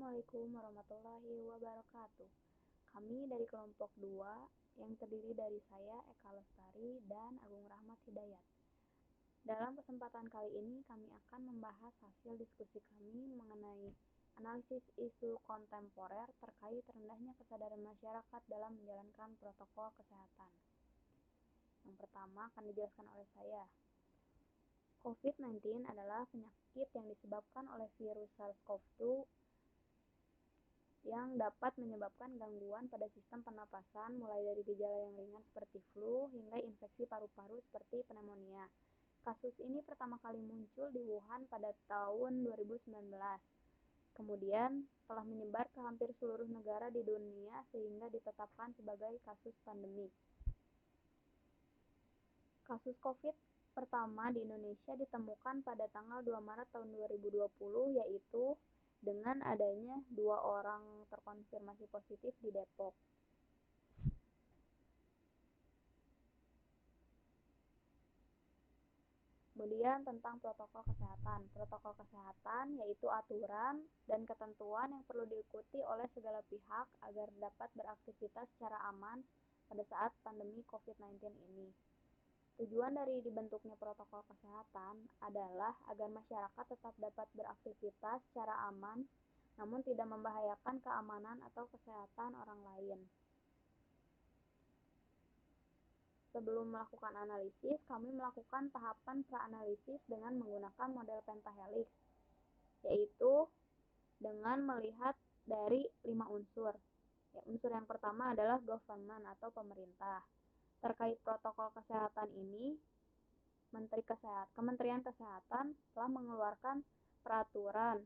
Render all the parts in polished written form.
Assalamualaikum warahmatullahi wabarakatuh. Kami dari kelompok 2 yang terdiri dari saya, Eka Lestari, dan Agung Rahmat Hidayat. Dalam kesempatan kali ini kami akan membahas hasil diskusi kami mengenai analisis isu kontemporer terkait rendahnya kesadaran masyarakat dalam menjalankan protokol kesehatan. Yang pertama akan dijelaskan oleh saya. COVID-19 adalah penyakit yang disebabkan oleh virus SARS-CoV-2 yang dapat menyebabkan gangguan pada sistem pernapasan mulai dari gejala yang ringan seperti flu hingga infeksi paru-paru seperti pneumonia. Kasus ini pertama kali muncul di Wuhan pada tahun 2019. Kemudian telah menyebar ke hampir seluruh negara di dunia sehingga ditetapkan sebagai kasus pandemi. Kasus COVID pertama di Indonesia ditemukan pada tanggal 2 Maret tahun 2020, yaitu dengan adanya 2 orang terkonfirmasi positif di Depok. Kemudian tentang protokol kesehatan. Protokol kesehatan yaitu aturan dan ketentuan yang perlu diikuti oleh segala pihak agar dapat beraktivitas secara aman pada saat pandemi COVID-19 ini. Tujuan dari dibentuknya protokol kesehatan adalah agar masyarakat tetap dapat beraktivitas secara aman, namun tidak membahayakan keamanan atau kesehatan orang lain. Sebelum melakukan analisis, kami melakukan tahapan pra-analisis dengan menggunakan model pentahelix, yaitu dengan melihat dari 5 unsur. Unsur yang pertama adalah government atau pemerintah. Terkait protokol kesehatan ini, Kementerian Kesehatan telah mengeluarkan peraturan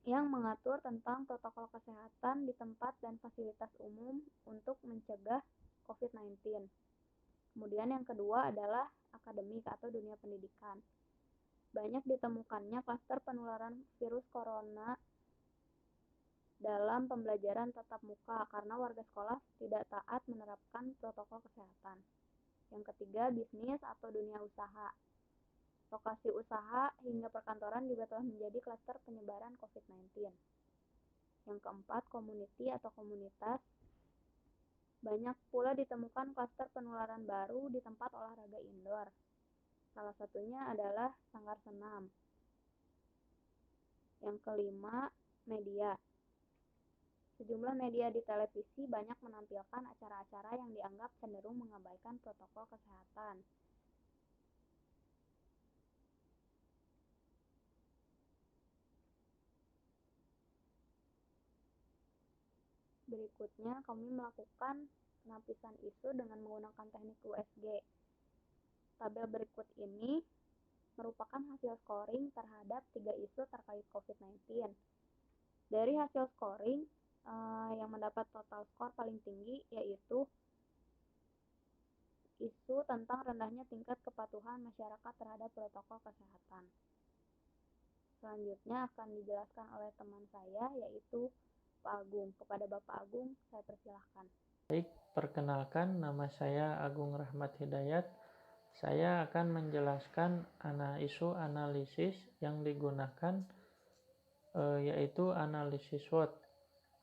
yang mengatur tentang protokol kesehatan di tempat dan fasilitas umum untuk mencegah COVID-19. Kemudian yang kedua adalah akademik atau dunia pendidikan. Banyak ditemukannya klaster penularan virus corona dalam pembelajaran tatap muka karena warga sekolah tidak taat menerapkan protokol kesehatan. Yang ketiga, bisnis atau dunia usaha. Lokasi usaha hingga perkantoran juga telah menjadi klaster penyebaran COVID-19. Yang keempat, community atau komunitas. Banyak pula ditemukan klaster penularan baru di tempat olahraga indoor. Salah satunya adalah sanggar senam. Yang kelima, media. Sejumlah media di televisi banyak menampilkan acara-acara yang dianggap cenderung mengabaikan protokol kesehatan. Berikutnya, kami melakukan penapisan isu dengan menggunakan teknik USG. Tabel berikut ini merupakan hasil scoring terhadap 3 isu terkait COVID-19. Dari hasil scoring, yang mendapat total skor paling tinggi yaitu isu tentang rendahnya tingkat kepatuhan masyarakat terhadap protokol kesehatan. Selanjutnya akan dijelaskan oleh teman saya, yaitu Pak Agung. Kepada Bapak Agung, saya persilahkan. Baik, perkenalkan, nama saya Agung Rahmat Hidayat. Saya akan menjelaskan isu analisis yang digunakan, yaitu analisis SWOT.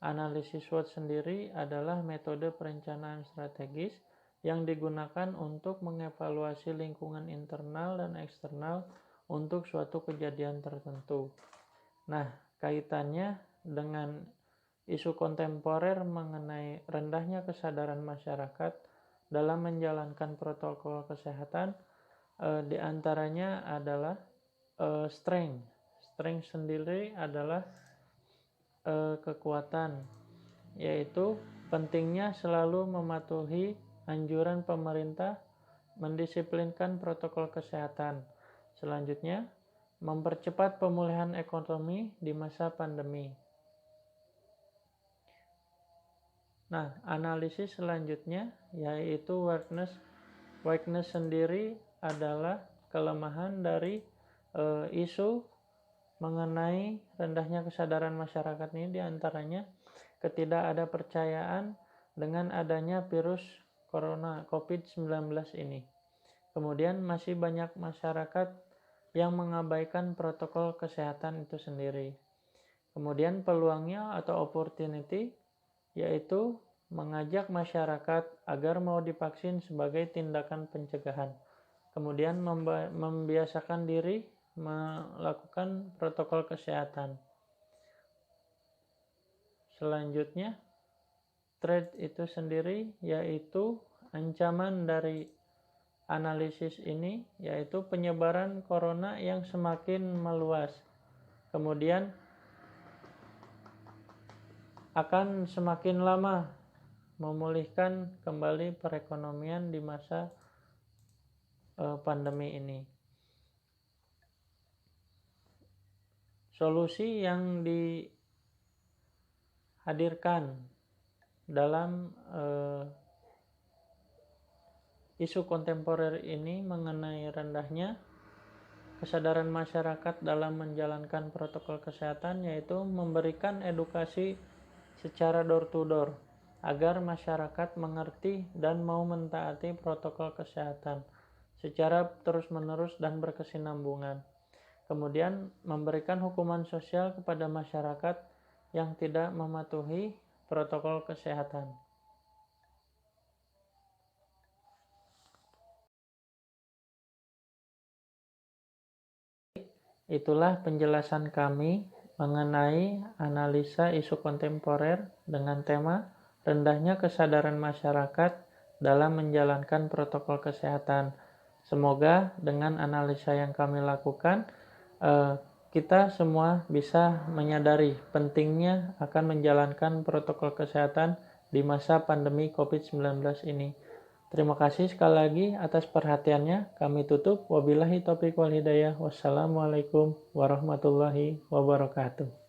Analisis SWOT sendiri adalah metode perencanaan strategis yang digunakan untuk mengevaluasi lingkungan internal dan eksternal untuk suatu kejadian tertentu. Nah, kaitannya dengan isu kontemporer mengenai rendahnya kesadaran masyarakat dalam menjalankan protokol kesehatan, diantaranya adalah strength. Strength sendiri adalah kekuatan, yaitu pentingnya selalu mematuhi anjuran pemerintah mendisiplinkan protokol kesehatan. Selanjutnya, mempercepat pemulihan ekonomi di masa pandemi. Nah, analisis selanjutnya yaitu weakness. Weakness sendiri adalah kelemahan dari isu mengenai rendahnya kesadaran masyarakat ini, diantaranya ketidakpercayaan dengan adanya virus corona COVID-19 ini. Kemudian masih banyak masyarakat yang mengabaikan protokol kesehatan itu sendiri. Kemudian peluangnya atau opportunity yaitu mengajak masyarakat agar mau divaksin sebagai tindakan pencegahan. Kemudian membiasakan diri melakukan protokol kesehatan. Selanjutnya, threat itu sendiri yaitu ancaman dari analisis ini yaitu penyebaran corona yang semakin meluas. Kemudian akan semakin lama memulihkan kembali perekonomian di masa pandemi ini. Solusi yang dihadirkan dalam isu kontemporer ini mengenai rendahnya kesadaran masyarakat dalam menjalankan protokol kesehatan, yaitu memberikan edukasi secara door to door agar masyarakat mengerti dan mau mentaati protokol kesehatan secara terus-menerus dan berkesinambungan. Kemudian memberikan hukuman sosial kepada masyarakat yang tidak mematuhi protokol kesehatan. Itulah penjelasan kami mengenai analisa isu kontemporer dengan tema rendahnya kesadaran masyarakat dalam menjalankan protokol kesehatan. Semoga dengan analisa yang kami lakukan, kita semua bisa menyadari pentingnya akan menjalankan protokol kesehatan di masa pandemi COVID-19 ini. Terima kasih sekali lagi atas perhatiannya. Kami tutup. Wabillahi taufiq wal hidayah. Wassalamualaikum warahmatullahi wabarakatuh.